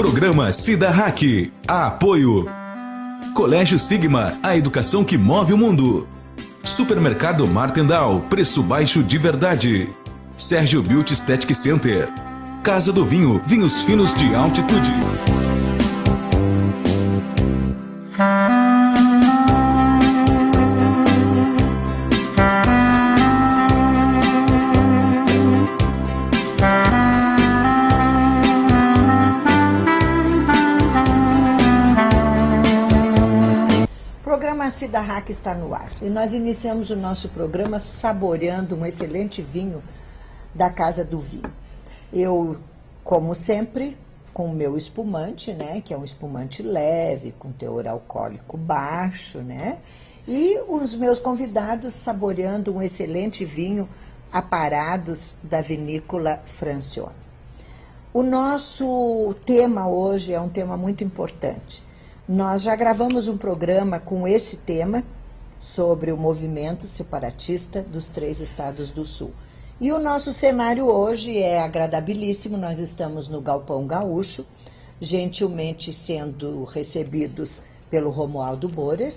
Programa Cida Hack. Apoio. Colégio Sigma, a educação que move o mundo. Supermercado Martendal, preço baixo de verdade. Sérgio Beauty Aesthetic Center. Casa do Vinho, vinhos finos de altitude. A Cida Hack está no ar e nós iniciamos o nosso programa saboreando um excelente vinho da Casa do Vinho. Eu, como sempre, com o meu espumante, né, que é um espumante leve, com teor alcoólico baixo, né, e os meus convidados saboreando um excelente vinho Aparados da vinícola Francione. O nosso tema hoje é um tema muito importante. Nós já gravamos um programa com esse tema sobre o movimento separatista dos 3 estados do Sul. E o nosso cenário hoje é agradabilíssimo, nós estamos no Galpão Gaúcho, gentilmente sendo recebidos pelo Romualdo Borer,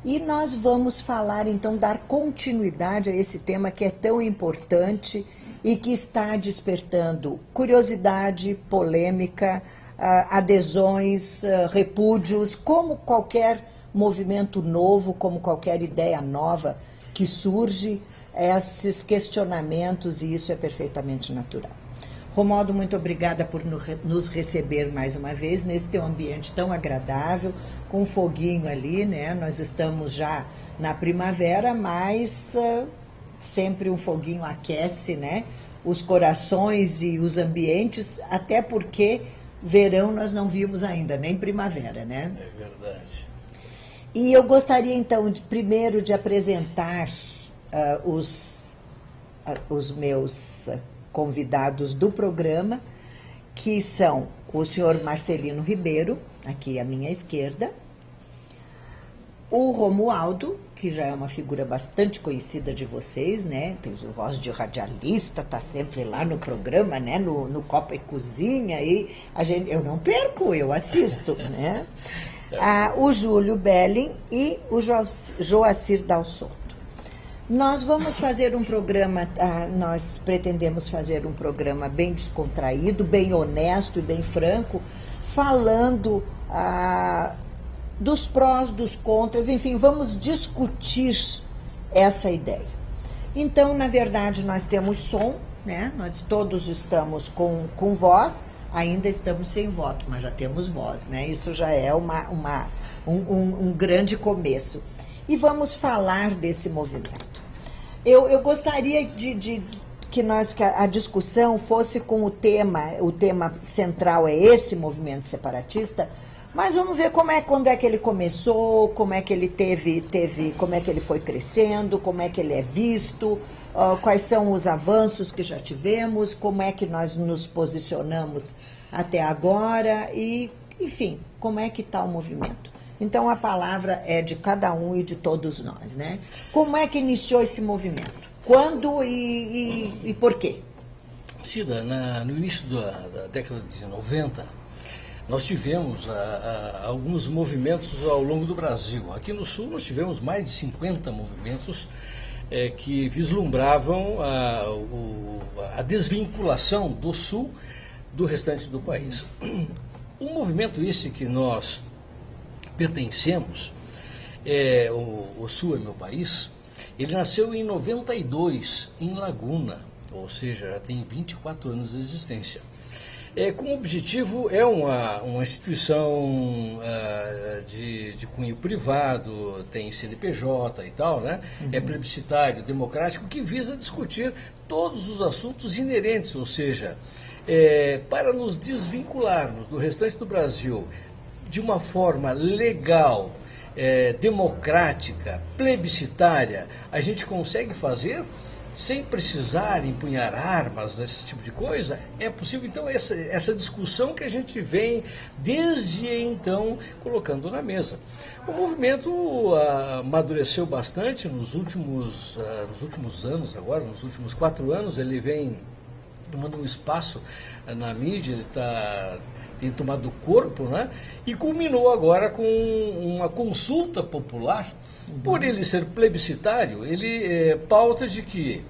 e nós vamos falar, então, dar continuidade a esse tema que é tão importante e que está despertando curiosidade, polêmica, adesões, repúdios, como qualquer movimento novo, como qualquer ideia nova que surge, esses questionamentos, e isso é perfeitamente natural. Romualdo, muito obrigada por nos receber mais uma vez nesse teu ambiente tão agradável, com um foguinho ali, né? Nós estamos já na primavera, mas sempre um foguinho aquece, né? Os corações e os ambientes, até porque verão nós não vimos ainda, nem primavera, né? É verdade. E eu gostaria, então, primeiro de apresentar os meus convidados do programa, que são o senhor Marcelino Ribeiro, aqui à minha esquerda, o Romualdo, que já é uma figura bastante conhecida de vocês, né? Tem voz de radialista, tá sempre lá no programa, né? No Copa e Cozinha, e eu não perco, eu assisto, né? O Júlio Belling e o Joacir Dalsotto. Nós vamos fazer um programa, nós pretendemos fazer um programa bem descontraído, bem honesto e bem franco, falando dos prós, dos contras, enfim, vamos discutir essa ideia. Então, na verdade, nós temos som, né? Nós todos estamos com voz, ainda estamos sem voto, mas já temos voz, né? Isso já é um grande começo. E vamos falar desse movimento. Eu gostaria que a discussão fosse com o tema central é esse movimento separatista, mas vamos ver quando é que ele começou, como é que ele como é que ele foi crescendo, como é que ele é visto, quais são os avanços que já tivemos, como é que nós nos posicionamos até agora e, enfim, como é que está o movimento. Então, a palavra é de cada um e de todos nós, né? Como é que iniciou esse movimento? Quando e por quê? Cida, no início da década de 90, nós tivemos alguns movimentos ao longo do Brasil. Aqui no Sul nós tivemos mais de 50 movimentos que vislumbravam a desvinculação do Sul do restante do país. Um movimento esse que nós pertencemos, o Sul é meu país, ele nasceu em 92, em Laguna, ou seja, já tem 24 anos de existência. Com o objetivo, é uma instituição de cunho privado, tem CNPJ e tal, né? Uhum. É plebiscitário, democrático, que visa discutir todos os assuntos inerentes, ou seja, para nos desvincularmos do restante do Brasil de uma forma legal, democrática, plebiscitária, a gente consegue fazer sem precisar empunhar armas, esse tipo de coisa. É possível, então, essa discussão que a gente vem, desde então, colocando na mesa. O movimento amadureceu bastante nos últimos anos, agora, nos últimos 4 anos, ele vem tomando um espaço na mídia, ele tem tomado corpo, né? E culminou agora com uma consulta popular. Por ele ser plebiscitário, ele pauta de que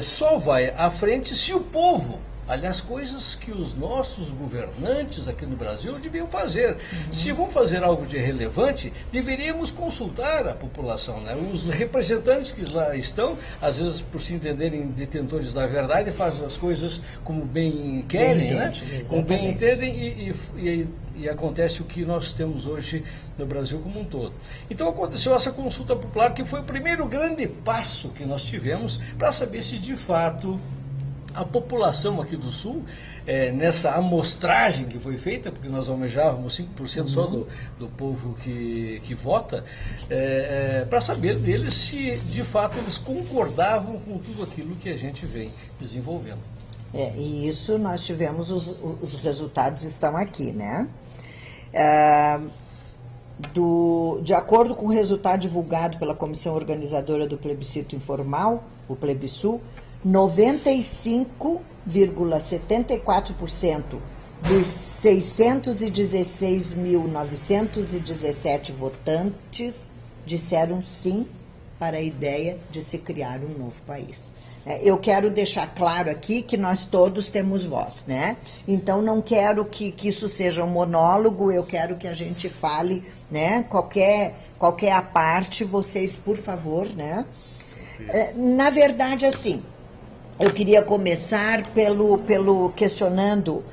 só vai à frente se o povo, aliás, coisas que os nossos governantes aqui no Brasil deviam fazer. Se vão fazer algo de relevante, deveríamos consultar a população, né? Os representantes que lá estão, às vezes, por se entenderem detentores da verdade, fazem as coisas como bem querem, né? Como bem entendem e acontece o que nós temos hoje no Brasil como um todo. Então aconteceu essa consulta popular, que foi o primeiro grande passo que nós tivemos para saber se de fato a população aqui do Sul, nessa amostragem que foi feita, porque nós almejávamos 5% só do povo que vota, para saber deles se de fato eles concordavam com tudo aquilo que a gente vem desenvolvendo. E isso nós tivemos, os resultados estão aqui, né? De acordo com o resultado divulgado pela comissão organizadora do plebiscito informal, o Plebisul, 95,74% dos 616.917 votantes disseram sim para a ideia de se criar um novo país. Eu quero deixar claro aqui que nós todos temos voz, né? Então não quero que isso seja um monólogo, eu quero que a gente fale, né? Qualquer a parte, vocês, por favor, né? Na verdade, assim, eu queria começar pelo questionando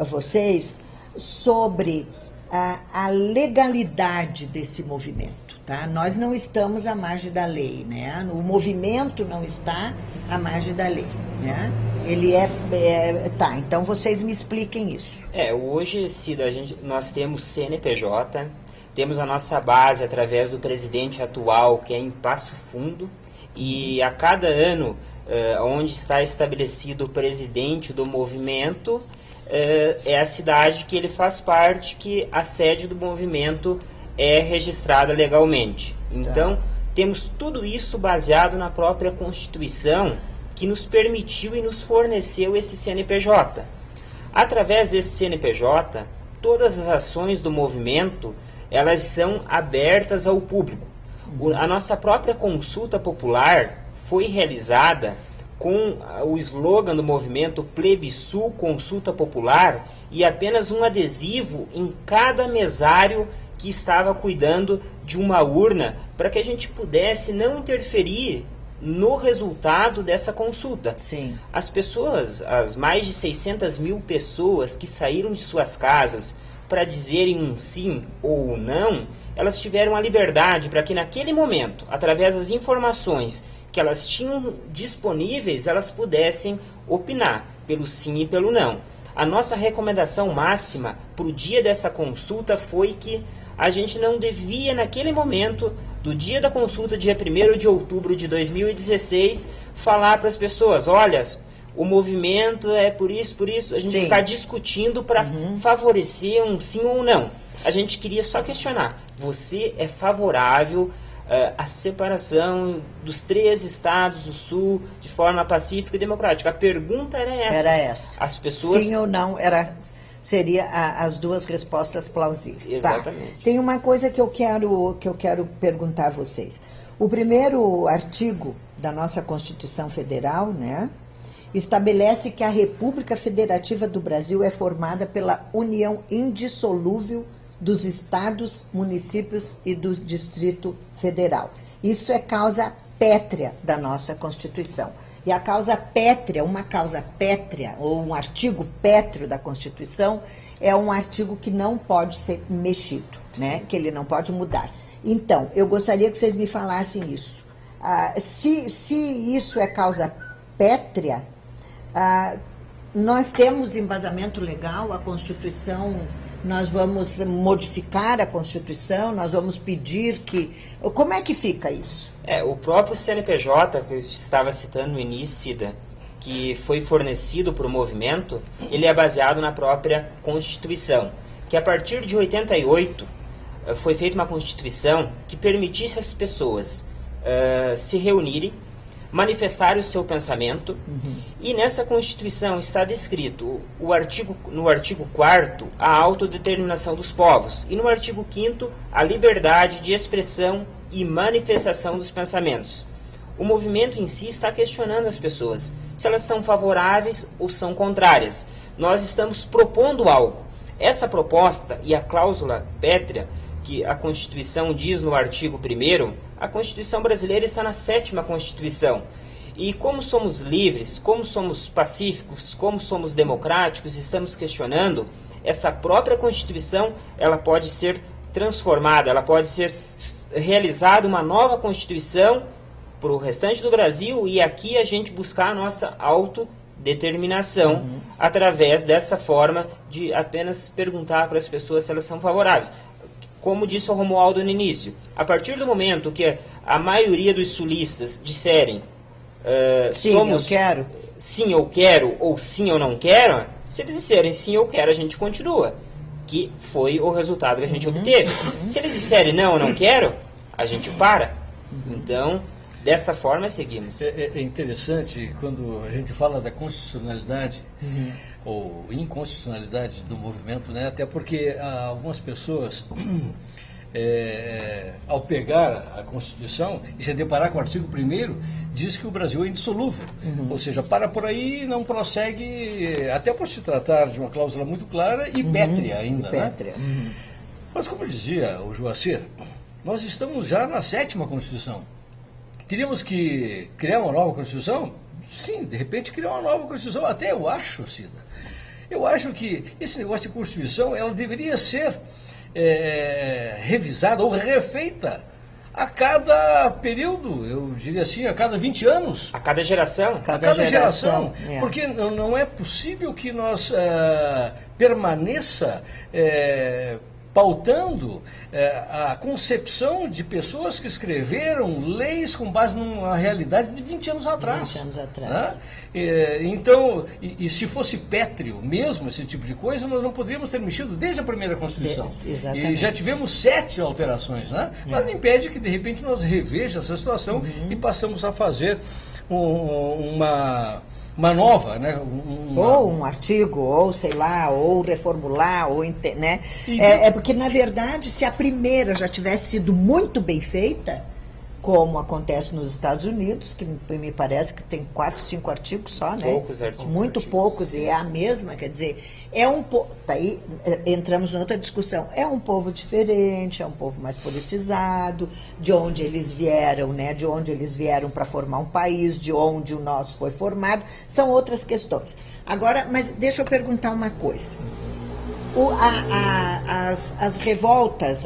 vocês sobre a legalidade desse movimento, tá? Nós não estamos à margem da lei, né? O movimento não está à margem da lei, né? Ele tá, então vocês me expliquem isso. Hoje, Cida, nós temos CNPJ, temos a nossa base através do presidente atual, que é em Passo Fundo, e a cada ano, onde está estabelecido o presidente do movimento, é a cidade que ele faz parte, que a sede do movimento é registrada legalmente. Então, temos tudo isso baseado na própria Constituição, que nos permitiu e nos forneceu esse CNPJ. Através desse CNPJ, todas as ações do movimento, elas são abertas ao público. A nossa própria consulta popular foi realizada com o slogan do movimento Plebisul Consulta Popular e apenas um adesivo em cada mesário que estava cuidando de uma urna, para que a gente pudesse não interferir no resultado dessa consulta. Sim. As pessoas, as mais de 600 mil pessoas que saíram de suas casas para dizerem um sim ou um não, elas tiveram a liberdade para que naquele momento, através das informações que elas tinham disponíveis, elas pudessem opinar pelo sim e pelo não. A nossa recomendação máxima para o dia dessa consulta foi que a gente não devia, naquele momento, do dia da consulta, dia 1º de outubro de 2016, falar para as pessoas, olha, o movimento é por isso, a gente ficar discutindo para favorecer um sim ou um não. A gente queria só questionar, você é favorável à separação dos 3 estados do Sul de forma pacífica e democrática? A pergunta era essa. Era essa. As pessoas... Sim ou não, seria as duas respostas plausíveis. Exatamente. Tá. Tem uma coisa que eu quero perguntar a vocês. O primeiro artigo da nossa Constituição Federal, né, estabelece que a República Federativa do Brasil é formada pela união indissolúvel dos estados, municípios e do Distrito Federal. Isso é causa pétrea da nossa Constituição. E a causa pétrea, uma causa pétrea, ou um artigo pétreo da Constituição, é um artigo que não pode ser mexido, né? Que ele não pode mudar. Então, eu gostaria que vocês me falassem isso. Se isso é causa pétrea, nós temos embasamento legal, a Constituição, nós vamos modificar a Constituição, nós vamos pedir que... Como é que fica isso? O próprio CNPJ, que eu estava citando no início, Cida, que foi fornecido para o movimento, ele é baseado na própria Constituição, que a partir de 88 foi feita uma Constituição que permitisse às pessoas se reunirem, manifestar o seu pensamento, e nessa Constituição está descrito no artigo 4º a autodeterminação dos povos, e no artigo 5º a liberdade de expressão e manifestação dos pensamentos. O movimento em si está questionando as pessoas, se elas são favoráveis ou são contrárias. Nós estamos propondo algo. Essa proposta e a cláusula pétrea, que a Constituição diz no artigo 1º, a Constituição brasileira está na 7ª Constituição. E como somos livres, como somos pacíficos, como somos democráticos, estamos questionando, essa própria Constituição, ela pode ser transformada, ela pode ser realizada uma nova Constituição para o restante do Brasil, e aqui a gente buscar a nossa autodeterminação através dessa forma de apenas perguntar para as pessoas se elas são favoráveis. Como disse o Romualdo no início, a partir do momento que a maioria dos sulistas disserem sim, somos, eu quero, sim, eu quero, ou sim, eu não quero, se eles disserem sim, eu quero, a gente continua, que foi o resultado que a gente obteve. Se eles disserem não, eu não quero, a gente para. Então, dessa forma seguimos. É interessante quando a gente fala da constitucionalidade ou inconstitucionalidade do movimento, né? Até porque algumas pessoas, ao pegar a Constituição e se deparar com o artigo 1º, diz que o Brasil é indissolúvel. Ou seja, para por aí e não prossegue, até por se tratar de uma cláusula muito clara e pétrea ainda. pétrea. Né? Mas como dizia o Joacir, nós estamos já na 7ª Constituição. Teríamos que criar uma nova Constituição? Sim, de repente criar uma nova Constituição. Até eu acho, Cida. Eu acho que esse negócio de Constituição, ela deveria ser revisada ou refeita a cada período, eu diria assim, a cada 20 anos. A cada geração. Cada geração. Porque não é possível que nós permaneça pautando a concepção de pessoas que escreveram leis com base numa realidade de 20 anos atrás. 20 anos atrás. Né? Então, se fosse pétreo mesmo esse tipo de coisa, nós não poderíamos ter mexido desde a primeira Constituição. Exatamente. E já tivemos 7 alterações. Né? Nada impede que, de repente, nós reveja essa situação e passamos a fazer uma nova, né? Ou um artigo, ou sei lá, ou reformular, ou né? Porque, na verdade, se a primeira já tivesse sido muito bem feita, como acontece nos Estados Unidos, que me parece que tem 4, 5 artigos só, né? Poucos artigos. Muito poucos, e é a mesma, quer dizer, daí entramos em outra discussão, é um povo diferente, é um povo mais politizado, de onde eles vieram, né? De onde eles vieram para formar um país, de onde o nosso foi formado, são outras questões. Agora, mas deixa eu perguntar uma coisa. As revoltas,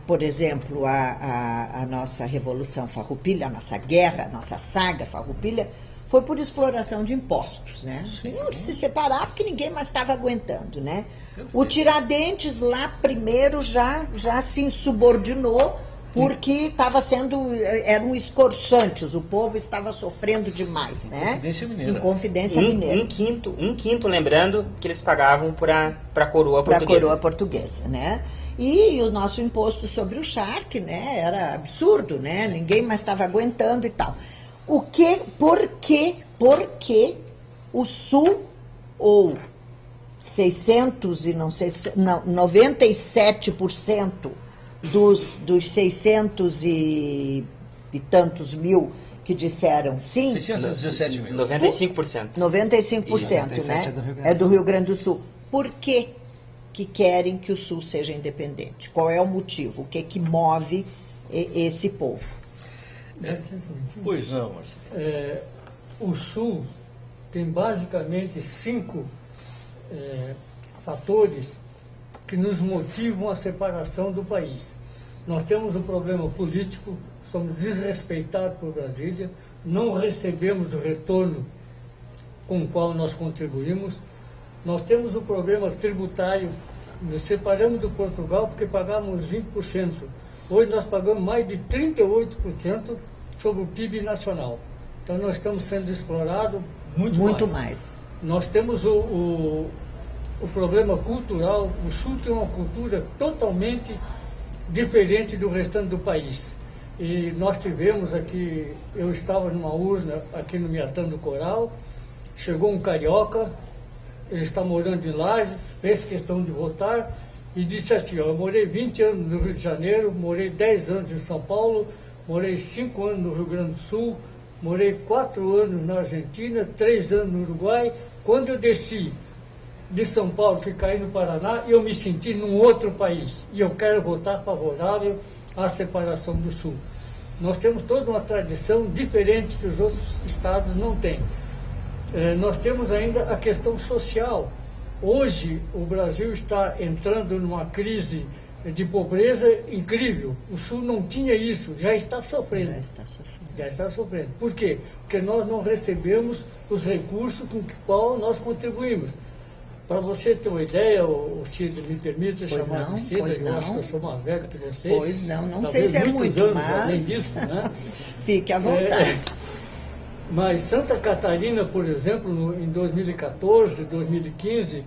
por exemplo, a nossa Revolução Farroupilha, a nossa guerra, a nossa saga Farroupilha, foi por exploração de impostos, né? Não se separar porque ninguém mais estava aguentando, né? O Tiradentes lá primeiro já se insubordinou porque eram escorchantes, o povo estava sofrendo demais, né? Inconfidência Mineira. Inconfidência Mineira. Um quinto, lembrando que eles pagavam para a coroa portuguesa. Para a coroa portuguesa, né? E o nosso imposto sobre o charque, né, era absurdo, né? Ninguém mais estava aguentando e tal. Por que o Sul, ou 97% dos 600 e tantos mil que disseram sim... 617 mil. 95%. 95%, né? É do Rio Grande do Sul. Por que querem que o Sul seja independente? Qual é o motivo? O que move esse povo? Pois não, Marcelo. O Sul tem basicamente 5 fatores que nos motivam a separação do país. Nós temos um problema político, somos desrespeitados por Brasília, não recebemos o retorno com o qual nós contribuímos. Nós temos o problema tributário, nos separamos do Portugal porque pagamos 20%. Hoje nós pagamos mais de 38% sobre o PIB nacional. Então nós estamos sendo explorados muito mais. Nós temos o problema cultural. O Sul tem uma cultura totalmente diferente do restante do país. E nós tivemos aqui, eu estava numa urna aqui no Miatã do Coral, chegou um carioca, ele está morando em Lages, fez questão de votar e disse assim, ó, eu morei 20 anos no Rio de Janeiro, morei 10 anos em São Paulo, morei 5 anos no Rio Grande do Sul, morei 4 anos na Argentina, 3 anos no Uruguai. Quando eu desci de São Paulo, que caí no Paraná, eu me senti num outro país. E eu quero votar favorável à separação do Sul. Nós temos toda uma tradição diferente que os outros estados não têm. Nós temos ainda a questão social. Hoje, o Brasil está entrando numa crise de pobreza incrível. O Sul não tinha isso, já está sofrendo. Já está sofrendo. Por quê? Porque nós não recebemos os recursos com os quais nós contribuímos. Para você ter uma ideia, o Cid, me permite chamar de Cid, eu acho que eu sou mais velho que você. Pois não sei se é muito, anos, mas... além disso, né? Fique à vontade. Mas Santa Catarina, por exemplo, em 2014, 2015,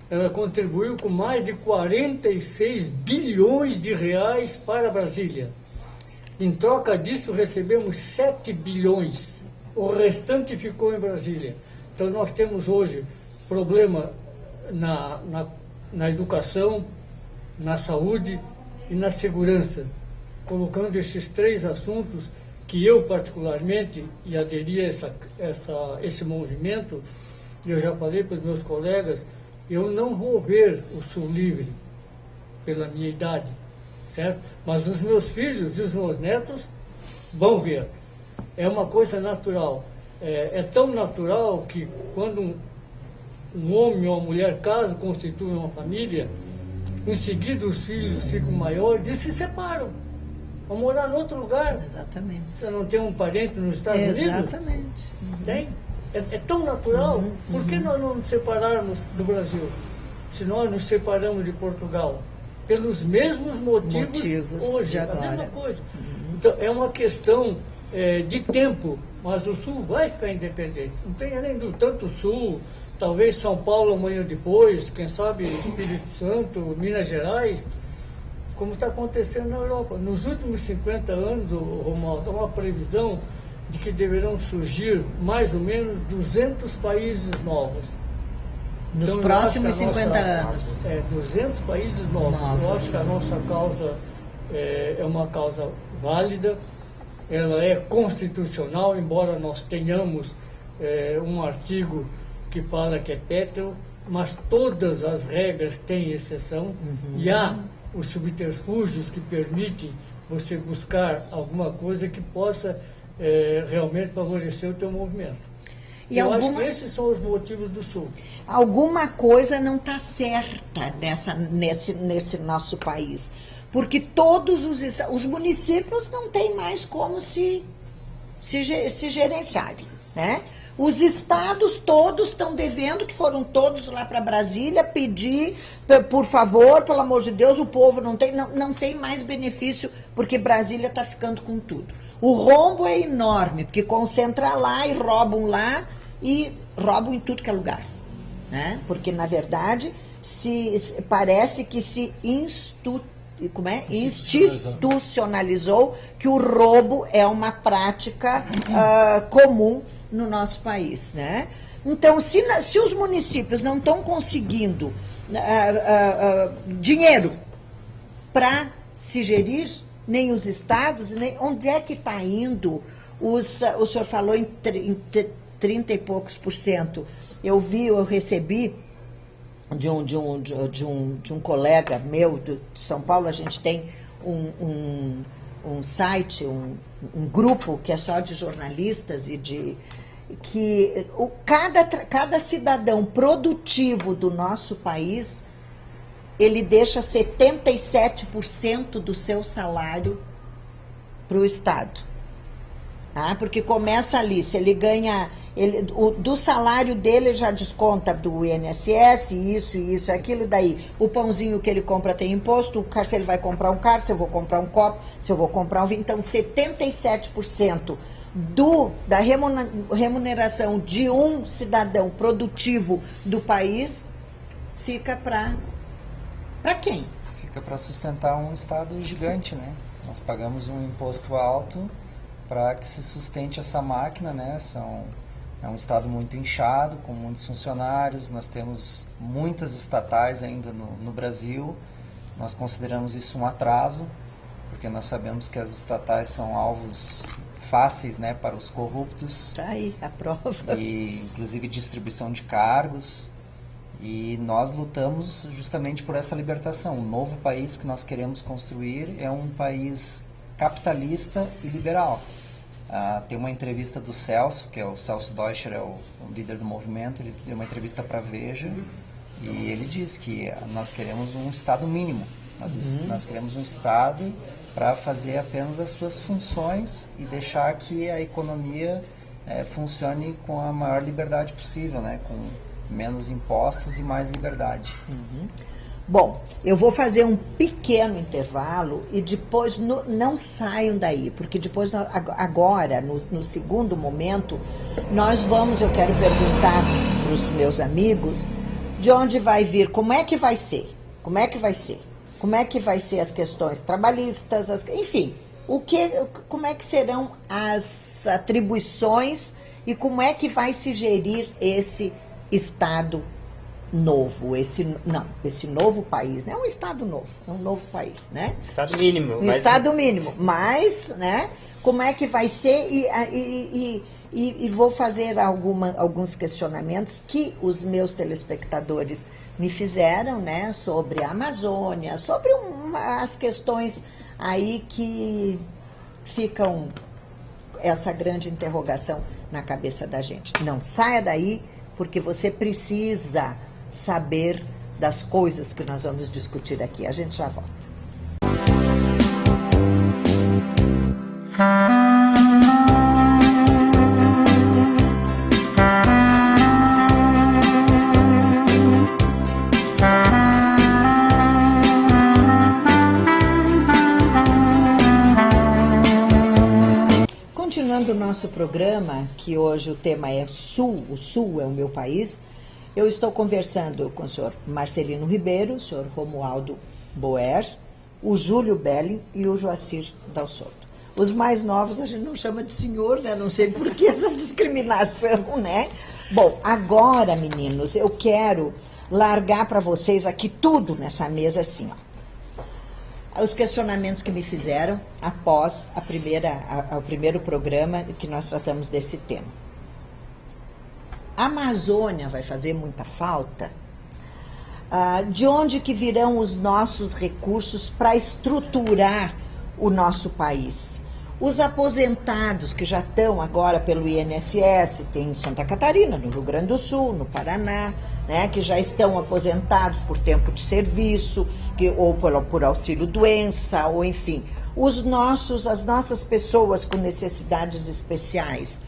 ela contribuiu com mais de 46 bilhões de reais para Brasília. Em troca disso, recebemos 7 bilhões. O restante ficou em Brasília. Então, nós temos hoje problema na educação, na saúde e na segurança. Colocando esses 3 assuntos que eu, particularmente, e aderi a esse movimento, eu já falei para os meus colegas, eu não vou ver o Sul livre pela minha idade, certo? Mas os meus filhos e os meus netos vão ver. É uma coisa natural. É tão natural que quando um homem ou uma mulher casam, constituem uma família, em seguida os filhos ficam maiores e se separam. Vão morar em outro lugar. Exatamente. Você não tem um parente nos Estados Unidos? Exatamente. Tem? É tão natural. Por que nós não nos separarmos do Brasil? Se nós nos separamos de Portugal? Pelos mesmos motivos hoje. de A agora. mesma coisa. Então, é uma questão de tempo, mas o Sul vai ficar independente. Não tem além do tanto o Sul, talvez São Paulo amanhã depois, quem sabe Espírito Santo, Minas Gerais, como está acontecendo na Europa. Nos últimos 50 anos, Romualdo, há uma previsão de que deverão surgir mais ou menos 200 países novos. Nos Então, próximos 50 anos. 200 países novos. Eu acho que a nossa causa é uma causa válida, ela é constitucional, embora nós tenhamos um artigo que fala que é pétreo, mas todas as regras têm exceção, e há os subterfúgios que permitem você buscar alguma coisa que possa realmente favorecer o teu movimento. E eu acho que esses são os motivos do Sul. Alguma coisa não está certa nesse nosso país, porque todos os municípios não têm mais como se gerenciarem, né? Os estados todos estão devendo, que foram todos lá para Brasília pedir, por favor, pelo amor de Deus, o povo não tem mais benefício, porque Brasília está ficando com tudo. O rombo é enorme, porque concentra lá e roubam em tudo que é lugar, né? Porque, na verdade, parece que se institucionalizou que o roubo é uma prática comum no nosso país, né? Então, se os municípios não estão conseguindo dinheiro para se gerir, nem os estados, nem onde é que está indo? O senhor falou em 30 e poucos %. Eu recebi de um colega meu de São Paulo. A gente tem um site, um grupo que é só de jornalistas e que cada cidadão produtivo do nosso país, ele deixa 77% do seu salário para o Estado. Tá? Porque começa ali, se ele ganha, do salário dele ele já desconta do INSS, isso, aquilo, daí o pãozinho que ele compra tem imposto, se ele vai comprar um carro, se eu vou comprar um copo, se eu vou comprar um vinho, então 77% da remuneração de um cidadão produtivo do país fica para quem? Fica para sustentar um Estado gigante, né? Nós pagamos um imposto alto para que se sustente essa máquina, né? É um estado muito inchado, com muitos funcionários, nós temos muitas estatais ainda no Brasil, nós consideramos isso um atraso, porque nós sabemos que as estatais são alvos fáceis, né, para os corruptos. Tá aí a prova. E inclusive distribuição de cargos. E nós lutamos justamente por essa libertação. O novo país que nós queremos construir é um país capitalista e liberal. Tem uma entrevista do Celso, que é o Celso Deutscher, é o líder do movimento, ele deu uma entrevista para a Veja, e ele diz que nós queremos um Estado mínimo. Nós queremos um Estado para fazer apenas as suas funções e deixar que a economia funcione com a maior liberdade possível, né? Com menos impostos e mais liberdade. Bom, eu vou fazer um pequeno intervalo e depois não saiam daí, porque depois, agora, no segundo momento, eu quero perguntar para os meus amigos de onde vai vir, como é que vai ser, como é que vai ser as questões trabalhistas, enfim, como é que serão as atribuições e como é que vai se gerir esse Estado novo, esse novo país, não é um Estado novo, é um novo país, né? Estado mínimo. Estado mínimo, mas, né, como é que vai ser e vou fazer alguns questionamentos que os meus telespectadores me fizeram, né, sobre a Amazônia, sobre as questões aí que ficam essa grande interrogação na cabeça da gente. Não saia daí, porque você precisa saber das coisas que nós vamos discutir aqui. A gente já volta. Continuando o nosso programa, que hoje o tema é Sul, o Sul é o meu país, eu estou conversando com o senhor Marcelino Ribeiro, o senhor Romualdo Boer, o Júlio Belling e o Joacir Dalsotto. Os mais novos a gente não chama de senhor, né? Não sei por que essa discriminação, né? Bom, agora, meninos, eu quero largar para vocês aqui tudo nessa mesa assim, ó. Os questionamentos que me fizeram após o primeiro programa que nós tratamos desse tema. A Amazônia vai fazer muita falta? De onde que virão os nossos recursos para estruturar o nosso país? Os aposentados que já estão agora pelo INSS, tem em Santa Catarina, no Rio Grande do Sul, no Paraná, né, que já estão aposentados por tempo de serviço, ou por auxílio-doença, ou enfim. As nossas pessoas com necessidades especiais.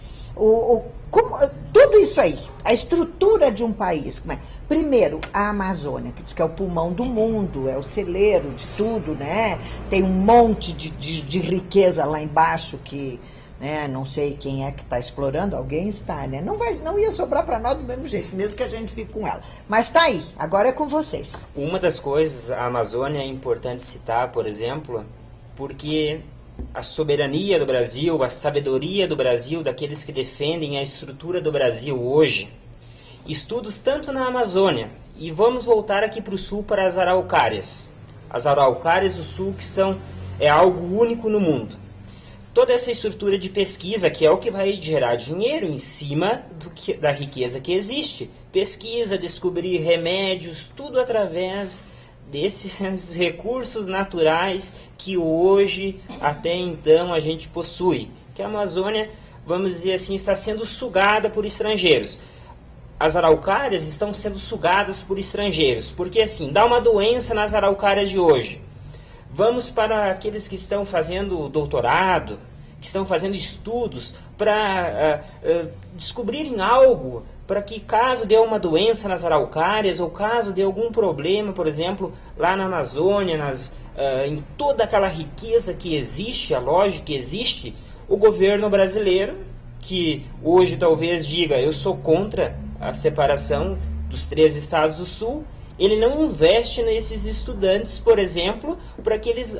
Tudo isso aí, a estrutura de um país. Primeiro, a Amazônia, que diz que é o pulmão do mundo, é o celeiro de tudo, né? Tem um monte de riqueza lá embaixo que, né, não sei quem é que está explorando, alguém está, né? Não ia sobrar para nós do mesmo jeito, mesmo que a gente fique com ela. Mas está aí, agora é com vocês. Uma das coisas, a Amazônia é importante citar, por exemplo, porque a soberania do Brasil, a sabedoria do Brasil, daqueles que defendem a estrutura do Brasil hoje, estudos tanto na Amazônia, e vamos voltar aqui para o sul, para as araucárias. As araucárias do sul que é algo único no mundo. Toda essa estrutura de pesquisa, que é o que vai gerar dinheiro em cima da riqueza que existe. Pesquisa, descobrir remédios, tudo através desses recursos naturais que hoje, até então, a gente possui. Que a Amazônia, vamos dizer assim, está sendo sugada por estrangeiros. As araucárias estão sendo sugadas por estrangeiros, porque assim, dá uma doença nas araucárias de hoje. Vamos para aqueles que estão fazendo doutorado, que estão fazendo estudos para descobrirem algo, para que caso dê uma doença nas araucárias, ou caso dê algum problema, por exemplo, lá na Amazônia, em toda aquela riqueza que existe, a lógica que existe, o governo brasileiro, que hoje talvez diga, eu sou contra a separação dos 3 estados do Sul, ele não investe nesses estudantes, por exemplo, para que eles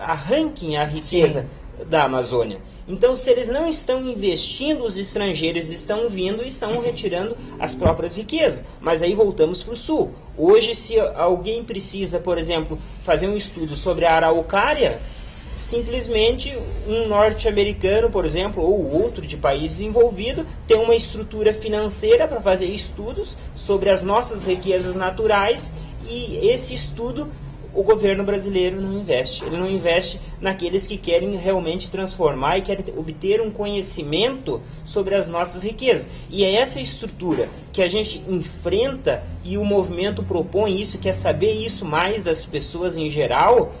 arranquem a riqueza da Amazônia. Então, se eles não estão investindo, os estrangeiros estão vindo e estão retirando as próprias riquezas. Mas aí voltamos para o sul. Hoje, se alguém precisa, por exemplo, fazer um estudo sobre a araucária, simplesmente um norte-americano, por exemplo, ou outro de país desenvolvido, tem uma estrutura financeira para fazer estudos sobre as nossas riquezas naturais, e esse estudo o governo brasileiro não investe. Ele não investe naqueles que querem realmente transformar e querem obter um conhecimento sobre as nossas riquezas. E é essa estrutura que a gente enfrenta, e o movimento propõe isso, quer saber isso mais das pessoas em geral.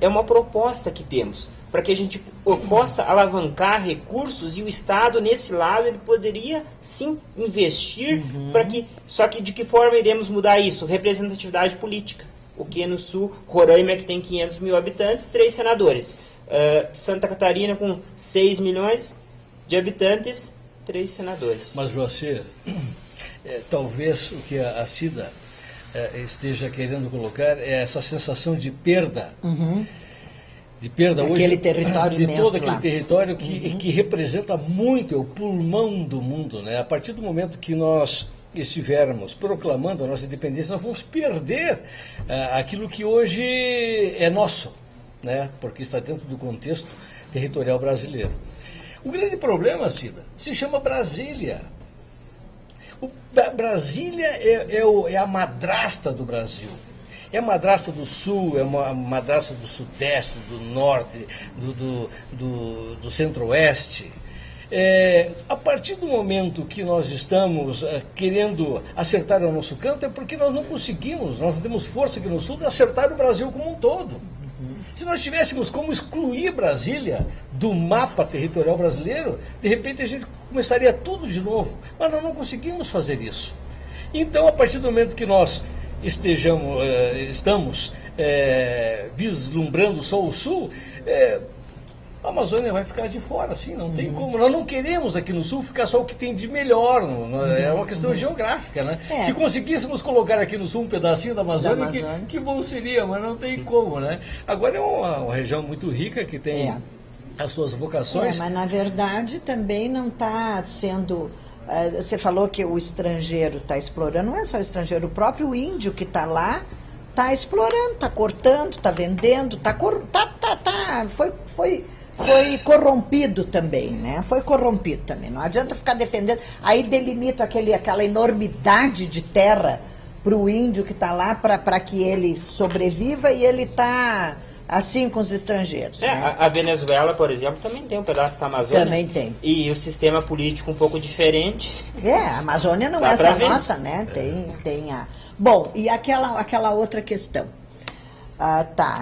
É uma proposta que temos, para que a gente possa alavancar recursos, e o Estado, nesse lado, ele poderia sim investir, para que, só que de que forma iremos mudar isso? Representatividade política. O que no sul, Roraima, que tem 500 mil habitantes, 3 senadores. Santa Catarina, com 6 milhões de habitantes, 3 senadores. Mas você, talvez o que a Cida esteja querendo colocar é essa sensação de perda. De perda aquele hoje, território de imenso todo aquele lá. território que representa muito, é o pulmão do mundo, né? A partir do momento que nós estivermos proclamando a nossa independência, nós vamos perder aquilo que hoje é nosso, né? Porque está dentro do contexto territorial brasileiro. O grande problema, Cida, se chama Brasília. Brasília é a madrasta do Brasil. É a madrasta do Sul, é a madrasta do Sudeste, do Norte, do Centro-Oeste. A partir do momento que nós estamos querendo acertar o nosso canto, é porque nós não conseguimos, nós não temos força aqui no Sul de acertar o Brasil como um todo. Se nós tivéssemos como excluir Brasília do mapa territorial brasileiro, de repente a gente começaria tudo de novo. Mas nós não conseguimos fazer isso. Então, a partir do momento que nós estamos vislumbrando só o Sul, a Amazônia vai ficar de fora, assim, não tem como. Nós não queremos aqui no Sul ficar só o que tem de melhor, é uma questão geográfica, né? Se conseguíssemos colocar aqui no Sul um pedacinho da Amazônia, que bom seria, mas não tem como, né? Agora é uma região muito rica, que tem as suas vocações. Mas na verdade também não está sendo... Você falou que o estrangeiro está explorando, não é só o estrangeiro, o próprio índio que está lá está explorando, está cortando, está vendendo, foi corrompido também, né? Foi corrompido também. Não adianta ficar defendendo. Aí delimita aquela enormidade de terra para o índio que está lá para que ele sobreviva, e ele está assim com os estrangeiros. Né? A Venezuela, por exemplo, também tem um pedaço da Amazônia. Também tem. E o sistema político um pouco diferente. A Amazônia não é só nossa, né? Tem a... Bom, e aquela outra questão.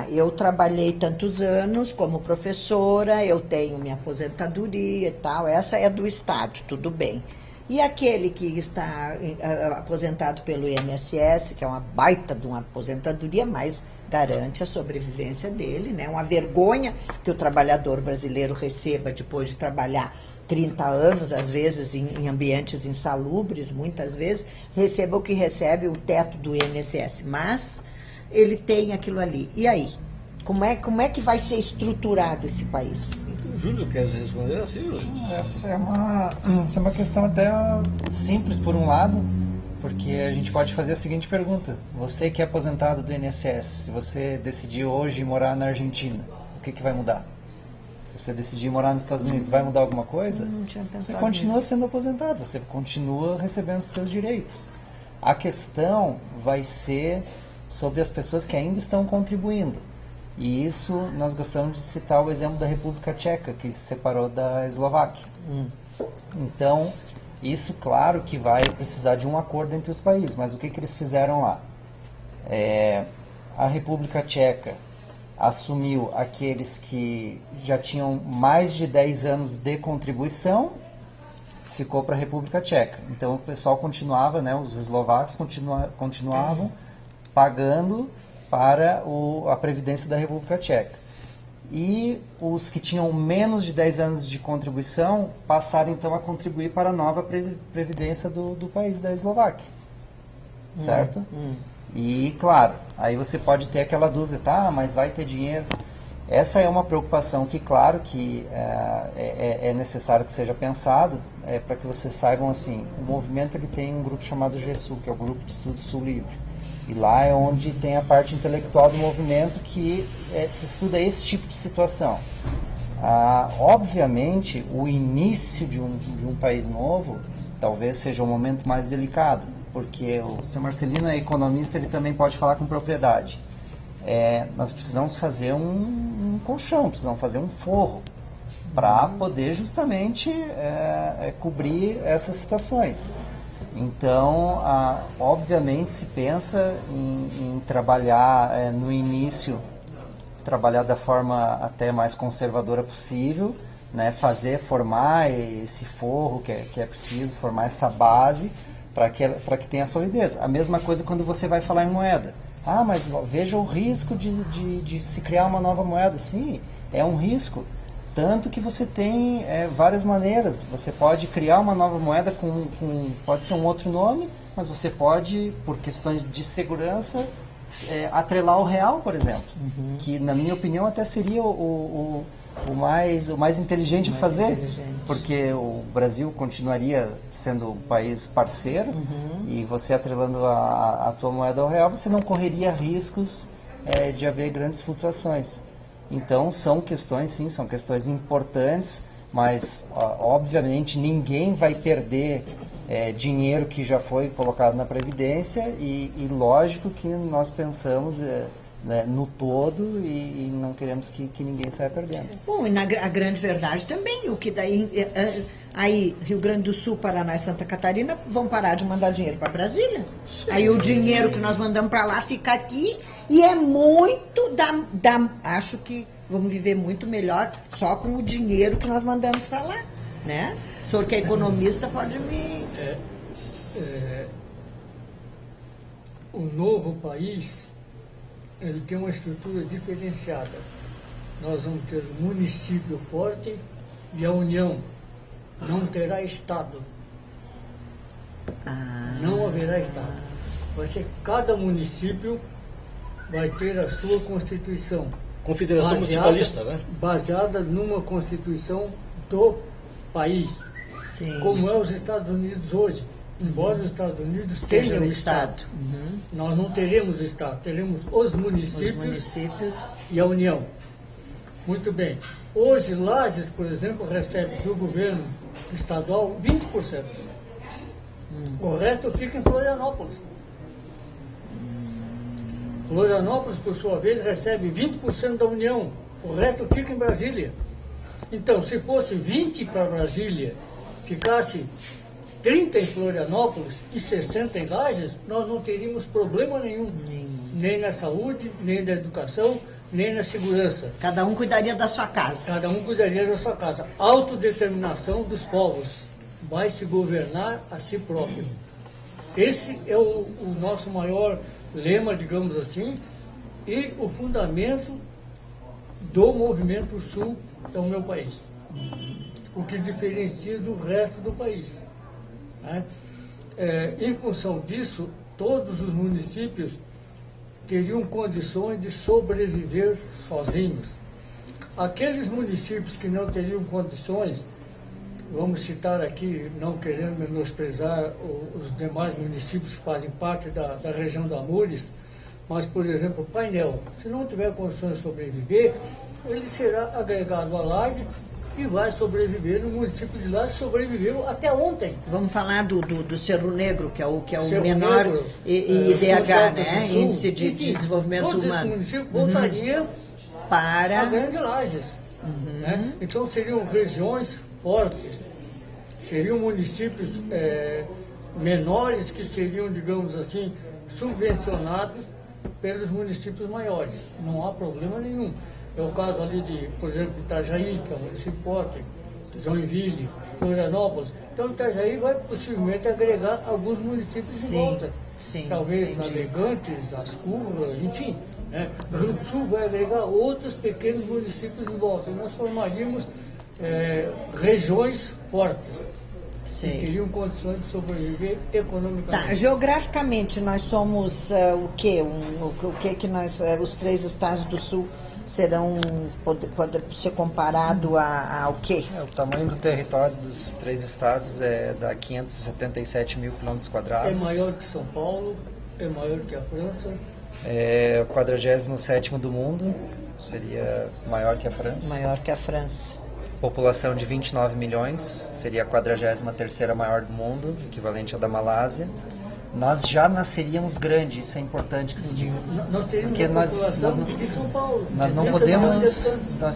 Eu trabalhei tantos anos como professora, eu tenho minha aposentadoria e tal, essa é do Estado, tudo bem. E aquele que está aposentado pelo INSS, que é uma baita de uma aposentadoria, mas garante a sobrevivência dele, né? Uma vergonha que o trabalhador brasileiro receba depois de trabalhar 30 anos, às vezes em ambientes insalubres, muitas vezes, receba o que recebe, o teto do INSS, mas ele tem aquilo ali. E aí? Como é que vai ser estruturado esse país? O Júlio quer responder assim, Júlio? Essa é uma questão até simples, por um lado, porque a gente pode fazer a seguinte pergunta. Você que é aposentado do INSS, se você decidir hoje morar na Argentina, o que vai mudar? Se você decidir morar nos Estados Unidos, vai mudar alguma coisa? Não tinha pensado Você continua nisso. sendo aposentado, você continua recebendo os seus direitos. A questão vai ser sobre as pessoas que ainda estão contribuindo. E isso, nós gostamos de citar o exemplo da República Tcheca, que se separou da Eslováquia. Então, isso, claro, que vai precisar de um acordo entre os países, mas o que eles fizeram lá? A República Tcheca assumiu aqueles que já tinham mais de 10 anos de contribuição, ficou para a República Tcheca. Então, o pessoal continuava, né, os eslovacos continuavam pagando para a Previdência da República Tcheca. E os que tinham menos de 10 anos de contribuição passaram então a contribuir para a nova Previdência do país da Eslováquia. Certo? E, claro, aí você pode ter aquela dúvida, tá, mas vai ter dinheiro. Essa é uma preocupação que, claro, que é necessário que seja pensado, para que vocês saibam, assim, o movimento ele tem um grupo chamado GESUL, que é o Grupo de Estudo Sul Livre. E lá é onde tem a parte intelectual do movimento que se estuda esse tipo de situação. Obviamente, o início de um país novo talvez seja um momento mais delicado, porque o Sr. Marcelino é economista, ele também pode falar com propriedade. Nós precisamos fazer um colchão, precisamos fazer um forro para poder justamente cobrir essas situações. Então, obviamente, se pensa em trabalhar no início, trabalhar da forma até mais conservadora possível, né, formar esse forro que é preciso, formar essa base para que tenha solidez. A mesma coisa quando você vai falar em moeda. Mas veja o risco de se criar uma nova moeda. Sim, é um risco. Tanto que você tem várias maneiras. Você pode criar uma nova moeda pode ser um outro nome, mas você pode, por questões de segurança, atrelar o real, por exemplo. Que, na minha opinião, até seria o mais inteligente de fazer, porque o Brasil continuaria sendo um país parceiro, e você atrelando a tua moeda ao real, você não correria riscos de haver grandes flutuações. Então, são questões, sim, são questões importantes, mas, obviamente, ninguém vai perder dinheiro que já foi colocado na Previdência, e lógico que nós pensamos no todo e não queremos que ninguém saia perdendo. Bom, e a grande verdade também, o que daí, aí Rio Grande do Sul, Paraná e Santa Catarina vão parar de mandar dinheiro para Brasília. Sim. Aí o dinheiro que nós mandamos para lá fica aqui, e é muito acho que vamos viver muito melhor só com o dinheiro que nós mandamos para lá, né? O senhor que é economista pode me... O novo país, ele tem uma estrutura diferenciada. Nós vamos ter um município forte e a União não terá Estado. Não haverá Estado. Vai ser cada município vai ter a sua Constituição. Confederação Municipalista, né? Baseada numa Constituição do país. Sim. Como é os Estados Unidos hoje. Embora os Estados Unidos tenham o Estado. Nós não teremos Estado, teremos os municípios e a União. Muito bem. Hoje, Lages, por exemplo, recebe do governo estadual 20%. O resto fica em Florianópolis. Florianópolis, por sua vez, recebe 20% da União. O resto fica em Brasília. Então, se fosse 20 para Brasília, ficasse 30 em Florianópolis e 60 em Lages, nós não teríamos problema nenhum. Nem na saúde, nem na educação, nem na segurança. Cada um cuidaria da sua casa. Cada um cuidaria da sua casa. Autodeterminação dos povos. Vai se governar a si próprio. Esse é o nosso maior lema, digamos assim, e o fundamento do movimento sul do meu país. O que diferencia do resto do país. Né? Em função disso, todos os municípios teriam condições de sobreviver sozinhos. Aqueles municípios que não teriam condições, vamos citar aqui, não querendo menosprezar os demais municípios que fazem parte da região da Amures, mas, por exemplo, Painel, se não tiver condições de sobreviver, ele será agregado a Lages e vai sobreviver no município de Lages, sobreviveu até ontem. Vamos falar do Cerro Negro, que é o Cerro menor Negro, IDH, né? Índice de enfim, Desenvolvimento todo Humano. Esse município voltaria para a Grande Lages. Né? Então seriam regiões fortes, seriam municípios menores que seriam, digamos assim, subvencionados pelos municípios maiores. Não há problema nenhum. É o caso ali de, por exemplo, Itajaí, que é um município forte, Joinville, Florianópolis. Então Itajaí vai possivelmente agregar alguns municípios de volta. Sim, talvez entendi. Navegantes, Ascurra, enfim. Né? O Rio do Sul vai agregar outros pequenos municípios de volta. E nós formaríamos regiões fortes. Sim. Que teriam condições de sobreviver economicamente. Tá, geograficamente nós somos o quê? O que nós, os três estados do sul pode ser comparado ao quê? O tamanho do território dos 3 estados dá 577 mil quilômetros quadrados. É maior que São Paulo, é maior que a França. É o 47º do mundo, seria maior que a França. Maior que a França. População de 29 milhões, seria a 43ª maior do mundo, equivalente à da Malásia. Nós já nasceríamos grande, isso é importante que se diga. Nós teríamos porque a população de São Paulo. Nós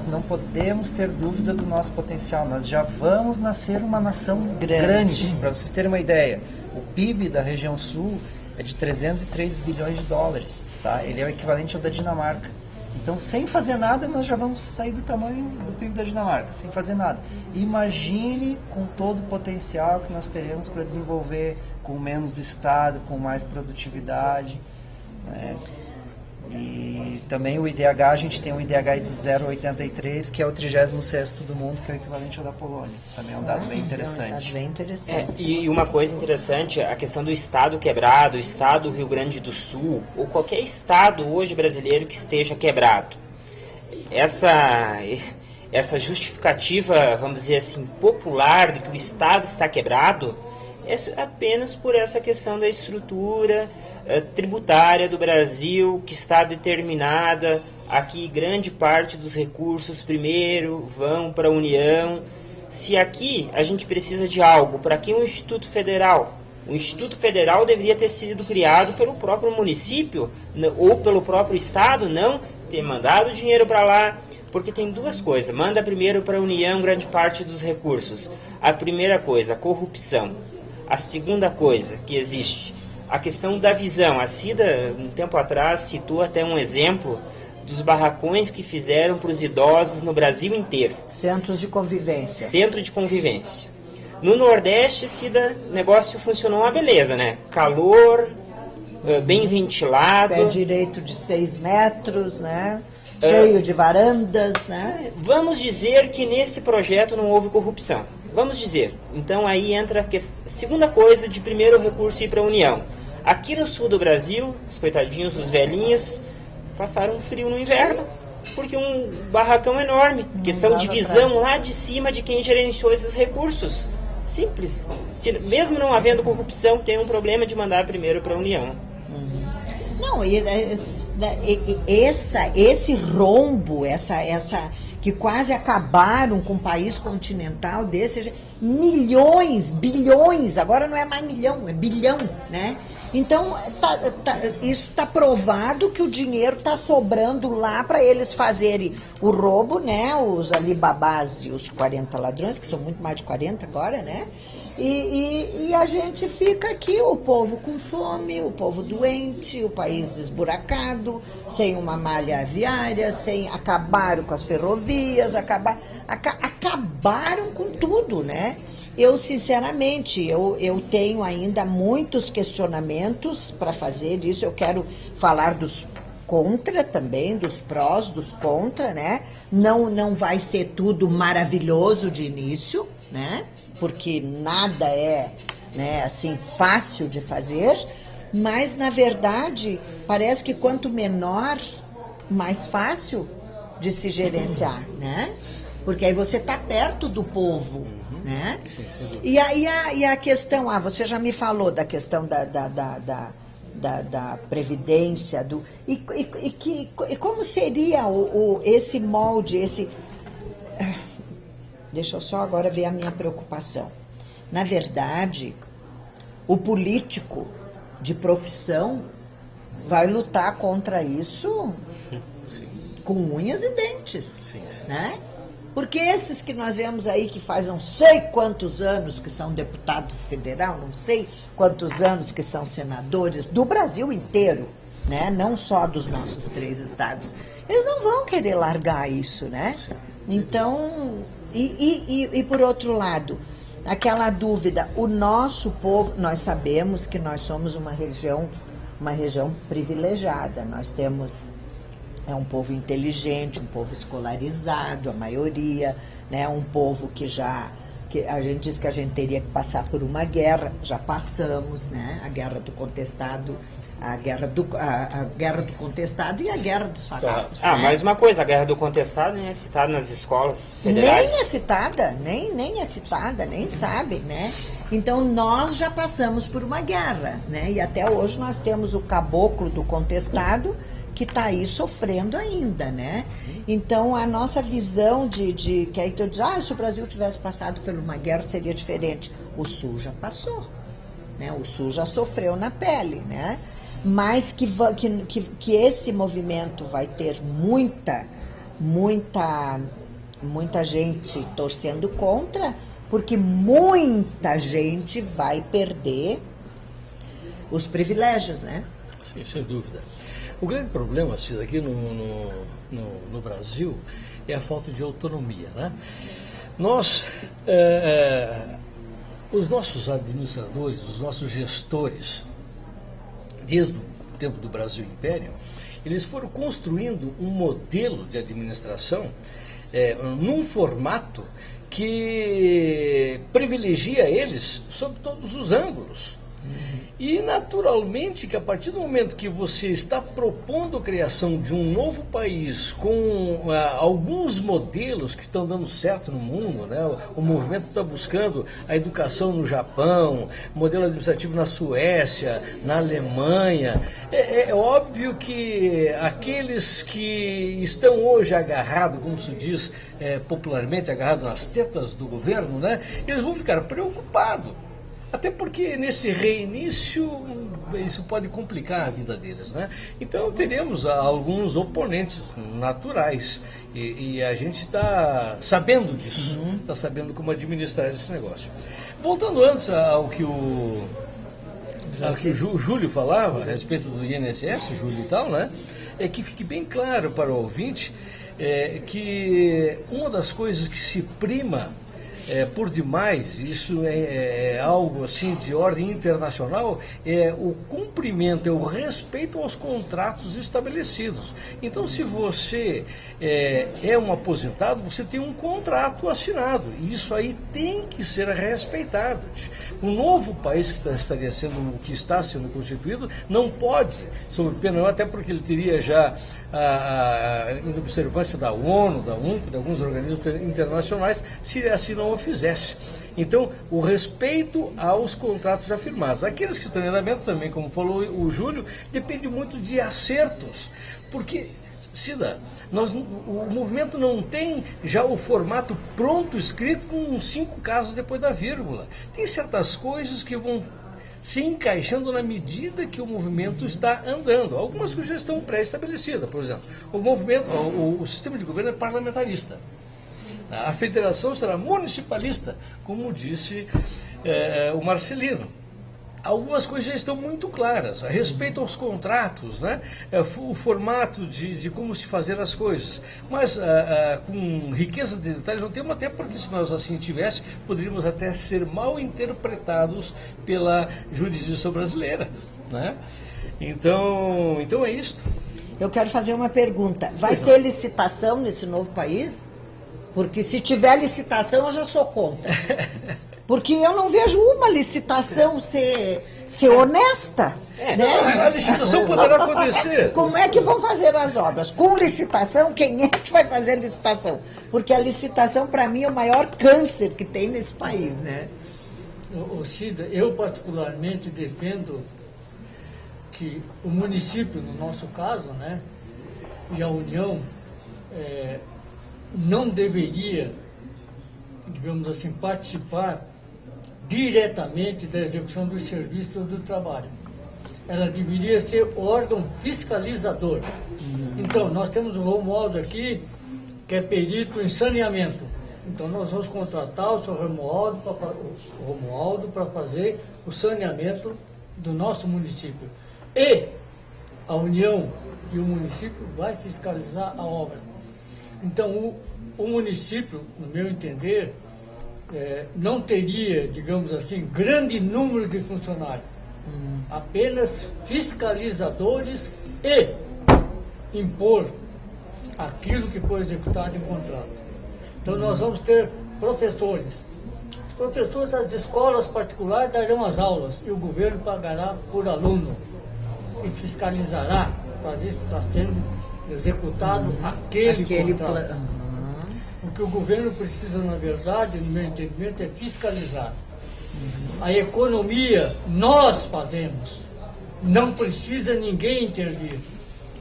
não podemos ter dúvida do nosso potencial. Nós já vamos nascer uma nação grande. Para vocês terem uma ideia, o PIB da região sul é de 303 bilhões de dólares. Tá? Ele é o equivalente ao da Dinamarca. Então, sem fazer nada, nós já vamos sair do tamanho do PIB da Dinamarca, sem fazer nada. Imagine com todo o potencial que nós teremos para desenvolver com menos estado, com mais produtividade, né? E também o IDH, a gente tem um IDH de 0,83, que é o 36º do mundo, que é o equivalente ao da Polônia. Também é um dado bem interessante. É um dado bem interessante. E uma coisa interessante, a questão do estado quebrado, o estado do Rio Grande do Sul, ou qualquer estado hoje brasileiro que esteja quebrado. Essa justificativa, vamos dizer assim, popular de que o estado está quebrado, é apenas por essa questão da estrutura tributária do Brasil, que está determinada aqui. Grande parte dos recursos primeiro vão para a União. Se aqui a gente precisa de algo, para que um Instituto Federal? O Instituto Federal deveria ter sido criado pelo próprio município ou pelo próprio Estado, não ter mandado dinheiro para lá, porque tem duas coisas. Manda primeiro para a União grande parte dos recursos. A primeira coisa, a corrupção. A segunda coisa que existe, a questão da visão. A Cida, um tempo atrás, citou até um exemplo dos barracões que fizeram para os idosos no Brasil inteiro. Centros de convivência. Centro de convivência. No Nordeste, Cida, o negócio funcionou uma beleza, né? Calor, bem ventilado. Pé direito de 6 metros, né? Cheio de varandas, né? Vamos dizer que nesse projeto não houve corrupção. Vamos dizer. Então aí entra a segunda coisa de primeiro recurso ir para a União. Aqui no sul do Brasil, os coitadinhos, os velhinhos, passaram frio no inverno, porque um barracão enorme. Questão de visão lá de cima de quem gerenciou esses recursos. Simples. Mesmo não havendo corrupção, tem um problema de mandar primeiro para a União. Não, esse rombo, que quase acabaram com um país continental desse, milhões, bilhões, agora não é mais milhão, é bilhão, né? Então, isso está provado que o dinheiro está sobrando lá para eles fazerem o roubo, né? Os Alibabás e os 40 ladrões, que são muito mais de 40 agora, né? E a gente fica aqui, o povo com fome, o povo doente, o país esburacado, sem uma malha viária, acabaram com as ferrovias, acabaram com tudo, né? Eu, sinceramente, eu tenho ainda muitos questionamentos para fazer disso. Eu quero falar dos contra também, dos prós, dos contra, né? Não vai ser tudo maravilhoso de início, né? Porque nada é, né, assim, fácil de fazer, mas, na verdade, parece que quanto menor, mais fácil de se gerenciar, né? Porque aí você está perto do povo, né? E a questão, você já me falou da questão da previdência, e como seria esse molde, Deixa eu só agora ver a minha preocupação. Na verdade, o político de profissão vai lutar contra isso com unhas e dentes, né? Porque esses que nós vemos aí que faz não sei quantos anos que são deputado federal, não sei quantos anos que são senadores do Brasil inteiro, né? Não só dos nossos 3 estados. Eles não vão querer largar isso, né? Então, e por outro lado, aquela dúvida, o nosso povo, nós sabemos que nós somos uma região privilegiada, nós temos... É um povo inteligente, um povo escolarizado, a maioria, né? Um povo que já que a gente diz que a gente teria que passar por uma guerra, já passamos, né? A guerra do contestado, a guerra do contestado e a guerra dos farrapos. Ah, né? mais uma coisa, a guerra do contestado nem é citada nas escolas Nem federais. é citada, nem é citada, nem sabe, né? Então nós já passamos por uma guerra, né? E até hoje nós temos o caboclo do contestado que está aí sofrendo ainda, né? Então a nossa visão que aí tu diz, se o Brasil tivesse passado por uma guerra seria diferente. O Sul já passou, né? O Sul já sofreu na pele, né? Mas que esse movimento vai ter muita gente torcendo contra, porque muita gente vai perder os privilégios, né? Sim, sem dúvida. O grande problema, Cida, aqui no Brasil é a falta de autonomia, né? Nós, os nossos administradores, os nossos gestores, desde o tempo do Brasil Império, eles foram construindo um modelo de administração num formato que privilegia eles sob todos os ângulos. E naturalmente que a partir do momento que você está propondo a criação de um novo país com alguns modelos que estão dando certo no mundo, né? O movimento está buscando a educação no Japão, modelo administrativo na Suécia, na Alemanha. É óbvio que aqueles que estão hoje agarrados, como se diz popularmente, agarrados nas tetas do governo, né? Eles vão ficar preocupados. Até porque nesse reinício isso pode complicar a vida deles, né? Então teremos alguns oponentes naturais e a gente está sabendo disso, está sabendo como administrar esse negócio. Voltando antes ao que o Júlio falava a respeito do INSS, Júlio e tal, né? É que fique bem claro para o ouvinte que uma das coisas que se prima por demais, isso é algo assim de ordem internacional, é o cumprimento, é o respeito aos contratos estabelecidos. Então, se você é um aposentado, você tem um contrato assinado, e isso aí tem que ser respeitado. O novo país que está sendo constituído não pode, sob pena, até porque ele teria já em observância da ONU, da UNCO, de alguns organismos internacionais, se assim não o fizesse. Então, o respeito aos contratos já firmados. Aqueles que estão em andamento também, como falou o Júlio, depende muito de acertos, porque, Cida, o movimento não tem já o formato pronto, escrito com 5 casos depois da vírgula. Tem certas coisas que vão se encaixando na medida que o movimento está andando. Algumas coisas já estão pré-estabelecidas. Por exemplo, o sistema de governo é parlamentarista. A federação será municipalista, como disse o Marcelino. Algumas coisas já estão muito claras a respeito aos contratos, né? O formato de como se fazer as coisas. Mas com riqueza de detalhes não temos, até porque se nós assim tivéssemos, poderíamos até ser mal interpretados pela jurisdição brasileira, né? Então é isso. Eu quero fazer uma pergunta. Vai ter licitação nesse novo país? Porque se tiver licitação, eu já sou contra. Porque eu não vejo uma licitação ser honesta. Né? A licitação poderá acontecer. Como é que vão fazer as obras? Com licitação, quem é que vai fazer licitação? Porque a licitação, para mim, é o maior câncer que tem nesse país, né? Cida, eu particularmente defendo que o município, no nosso caso, né, e a União, não deveria, digamos assim, participar diretamente da execução dos serviços ou do trabalho. Ela deveria ser órgão fiscalizador. Então, nós temos o Romualdo aqui, que é perito em saneamento. Então, nós vamos contratar o seu Romualdo para fazer o saneamento do nosso município. E a União e o município vai fiscalizar a obra. Então, o município, no meu entender, não teria, digamos assim, grande número de funcionários. Apenas fiscalizadores e impor aquilo que foi executado em contrato. Então, nós vamos ter professores, Os professores das escolas particulares darão as aulas e o governo pagará por aluno e fiscalizará para ver se está sendo executado aquele contrato. plano. O que o governo precisa, na verdade, no meu entendimento, é fiscalizar. A economia nós fazemos. Não precisa ninguém intervir.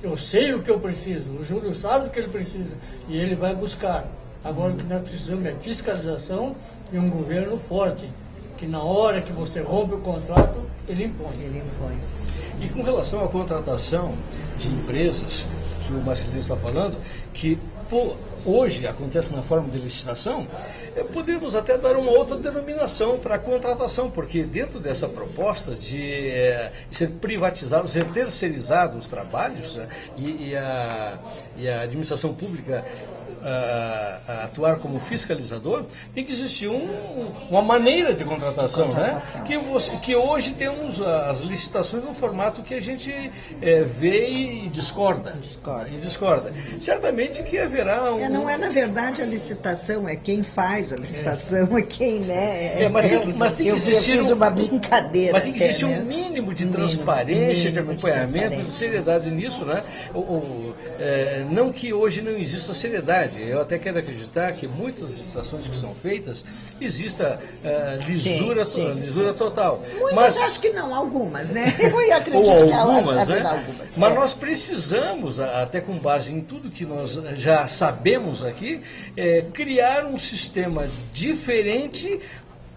Eu sei o que eu preciso, o Júlio sabe o que ele precisa e ele vai buscar. Agora o que nós precisamos é fiscalização e um governo forte, que na hora que você rompe o contrato, ele impõe. E com relação à contratação de empresas, que o Marcelino está falando, que hoje acontece na forma de licitação, poderíamos até dar uma outra denominação para a contratação, porque dentro dessa proposta de ser privatizado, ser terceirizado os trabalhos, e a administração pública a atuar como fiscalizador, tem que existir uma maneira de contratação, né? Que hoje temos as licitações no formato que a gente vê e discorda. Certamente que haverá não é, na verdade, a licitação, é quem faz a licitação, é quem, né? Mas tem que existir uma brincadeira. Mas tem que existir um mínimo de transparência, de acompanhamento, de seriedade nisso, né? Não que hoje não exista seriedade. Eu até quero acreditar que muitas licitações que são feitas exista lisura total. Muitas acho que não, algumas, né? Eu ia acreditar que algumas, né? Algumas. Mas nós precisamos, até com base em tudo que nós já sabemos aqui, criar um sistema diferente,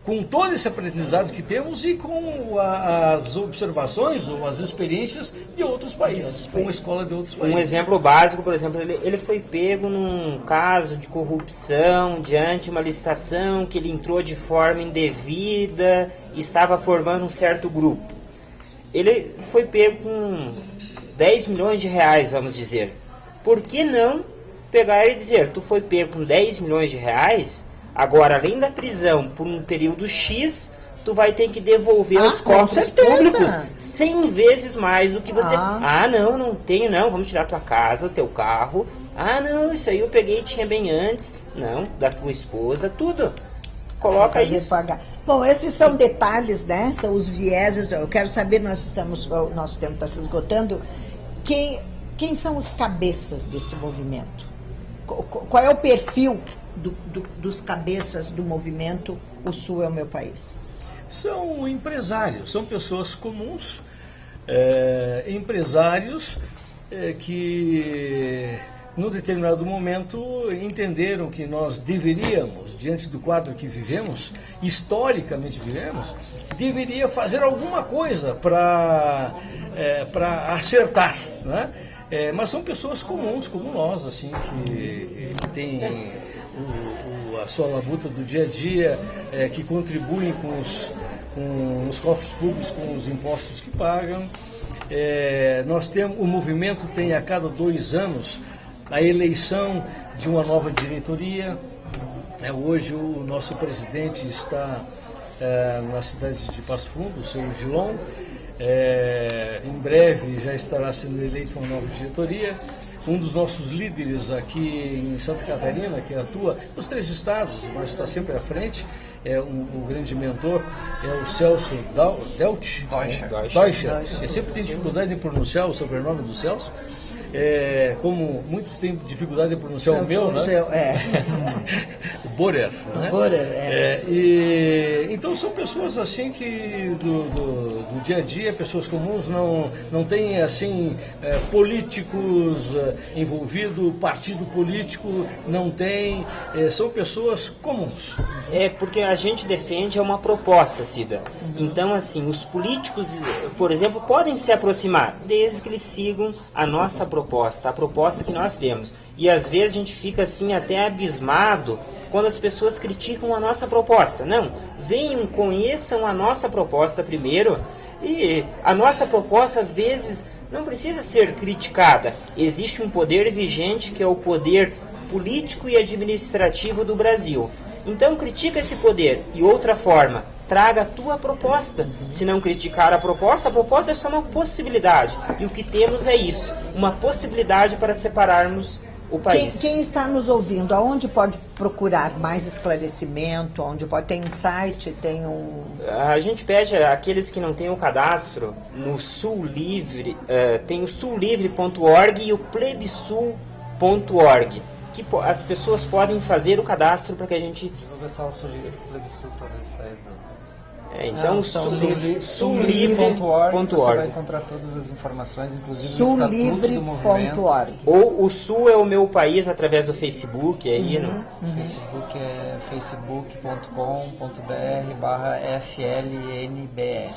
com todo esse aprendizado que temos e com as observações ou as experiências de outros países, com a escola de outros países. Um exemplo básico, por exemplo, ele foi pego num caso de corrupção diante de uma licitação que ele entrou de forma indevida e estava formando um certo grupo. Ele foi pego com 10 milhões de reais, vamos dizer. Por que não pegar e dizer, tu foi pego com 10 milhões de reais... Agora, além da prisão por um período X, tu vai ter que devolver aos cofres públicos 100 vezes mais do que você... não tenho, não. Vamos tirar tua casa, o teu carro. Não, isso aí eu peguei e tinha bem antes. Não, da tua esposa, tudo. Coloca isso. Pagar. Bom, esses são detalhes, né? São os vieses. Eu quero saber, o nosso tempo está se esgotando. Quem são os cabeças desse movimento? Qual é o perfil dos cabeças do movimento O Sul é o Meu País? São empresários, são pessoas comuns, empresários que, num determinado momento, entenderam que nós deveríamos, diante do quadro que vivemos, historicamente vivemos, deveria fazer alguma coisa para acertar, né? Mas são pessoas comuns, como nós, assim, que têm a sua labuta do dia a dia, que contribuem com os cofres públicos, com os impostos que pagam. O movimento tem a cada 2 anos a eleição de uma nova diretoria. Hoje o nosso presidente está na cidade de Passo Fundo, o seu Gilon. Em breve já estará sendo eleita uma nova diretoria. Um dos nossos líderes aqui em Santa Catarina, que atua nos 3 estados, mas está sempre à frente, um grande mentor, é o Celso Deutscher. Eu sempre tenho dificuldade em pronunciar o sobrenome do Celso. Como muitos têm dificuldade em pronunciar o meu, né? O Borer. Né? Então são pessoas assim que do dia a dia, pessoas comuns, não têm assim políticos envolvidos, partido político não tem, são pessoas comuns. Porque a gente defende uma proposta, Cida. Então, assim, os políticos, por exemplo, podem se aproximar, desde que eles sigam a nossa proposta, a proposta que nós temos. E às vezes a gente fica assim até abismado quando as pessoas criticam a nossa proposta. Não, venham, conheçam a nossa proposta primeiro. E a nossa proposta às vezes não precisa ser criticada. Existe um poder vigente que é o poder político e administrativo do Brasil. Então critica esse poder. E outra forma, traga a tua proposta. Se não criticar a proposta é só uma possibilidade. E o que temos é isso, uma possibilidade para separarmos o país. Quem está nos ouvindo, aonde pode procurar mais esclarecimento? Onde pode? Tem um site, tem um... A gente pede àqueles que não têm o cadastro no Sul Livre, tem o sullivre.org e o plebsul.org, que as pessoas podem fazer o cadastro para que a gente... Vou ver só o Plebsul talvez saia do... Então, sullivre.org, você vai encontrar todas as informações, inclusive o estatuto do movimento. Ou o Sul é o meu país através do Facebook. Aí Facebook é facebook.com.br/FLNBR.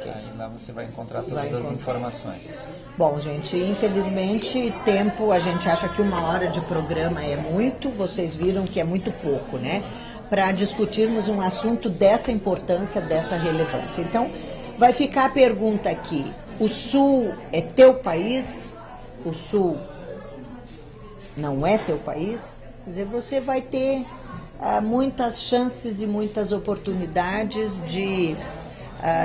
Aí lá você vai encontrar todas as informações. Bom, gente, infelizmente, tempo, a gente acha que 1 hora de programa é muito, vocês viram que é muito pouco, né? Para discutirmos um assunto dessa importância, dessa relevância. Então, vai ficar a pergunta aqui: o Sul é teu país? O Sul não é teu país? Quer dizer, você vai ter muitas chances e muitas oportunidades de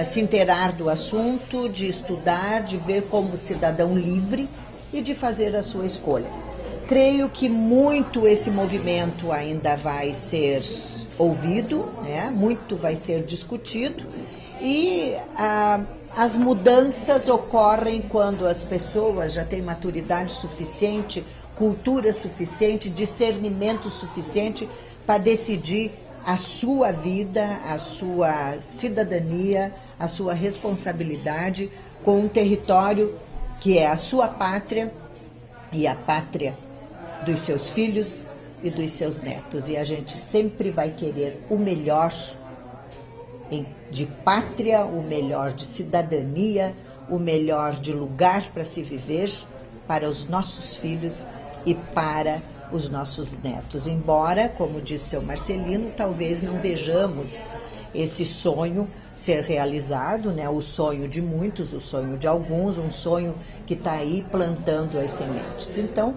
se inteirar do assunto, de estudar, de ver como cidadão livre e de fazer a sua escolha. Creio que muito esse movimento ainda vai ser ouvido, né? Muito vai ser discutido e as mudanças ocorrem quando as pessoas já têm maturidade suficiente, cultura suficiente, discernimento suficiente para decidir a sua vida, a sua cidadania, a sua responsabilidade com um território que é a sua pátria e a pátria dos seus filhos e dos seus netos. E a gente sempre vai querer o melhor de pátria, o melhor de cidadania, o melhor de lugar para se viver para os nossos filhos e para os nossos netos. Embora, como disse o seu Marcelino, talvez não vejamos esse sonho ser realizado, né? O sonho de muitos, o sonho de alguns, um sonho que está aí plantando as sementes. Então,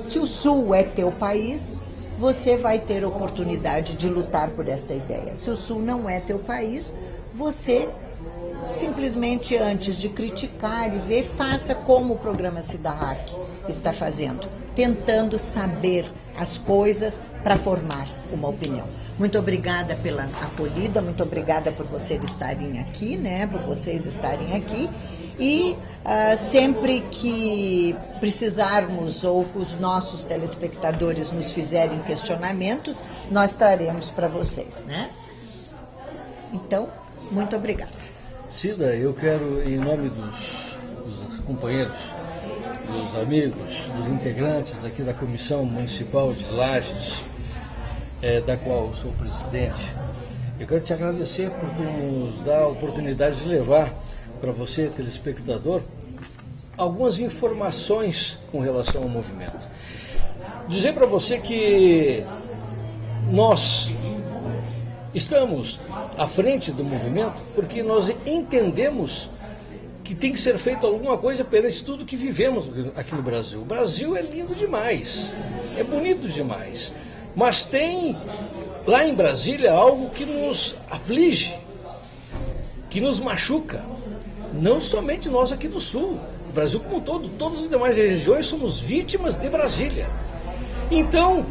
se o Sul é teu país, você vai ter oportunidade de lutar por esta ideia. Se o Sul não é teu país, você simplesmente, antes de criticar e ver, faça como o programa Cidahak está fazendo, tentando saber as coisas para formar uma opinião. Muito obrigada pela acolhida, muito obrigada por vocês estarem aqui, né? Por vocês estarem aqui. E sempre que precisarmos ou os nossos telespectadores nos fizerem questionamentos, nós traremos para vocês, né? Então, muito obrigada. Cida, eu quero, em nome dos companheiros, dos amigos, dos integrantes aqui da Comissão Municipal de Lages, da qual eu sou presidente, eu quero te agradecer por nos dar a oportunidade de levar para você, telespectador, algumas informações com relação ao movimento. Dizer para você que nós estamos à frente do movimento porque nós entendemos que tem que ser feito alguma coisa perante tudo que vivemos aqui no Brasil. O Brasil é lindo demais, é bonito demais, mas tem lá em Brasília algo que nos aflige, que nos machuca. Não somente nós aqui do Sul, o Brasil como um todo, todas as demais regiões somos vítimas de Brasília. Então,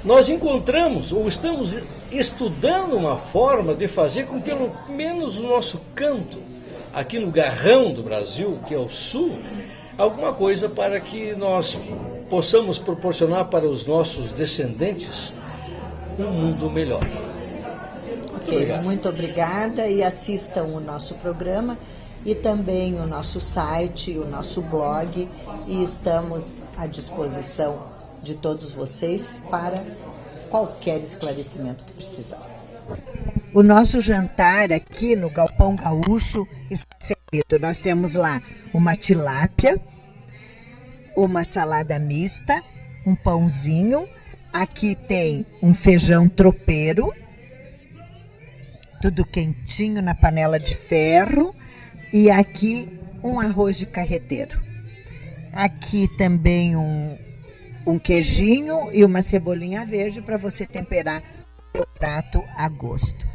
nós encontramos, ou estamos estudando uma forma de fazer com pelo menos o nosso canto, aqui no garrão do Brasil, que é o Sul, alguma coisa para que nós possamos proporcionar para os nossos descendentes um mundo melhor. Muito obrigada e assistam o nosso programa e também o nosso site, o nosso blog, e estamos à disposição de todos vocês para qualquer esclarecimento que precisar. O nosso jantar aqui no Galpão Gaúcho está servido. Nós temos lá uma tilápia, uma salada mista, um pãozinho, aqui tem um feijão tropeiro, tudo quentinho na panela de ferro, e aqui um arroz de carreteiro. Aqui também um queijinho e uma cebolinha verde para você temperar o seu prato a gosto.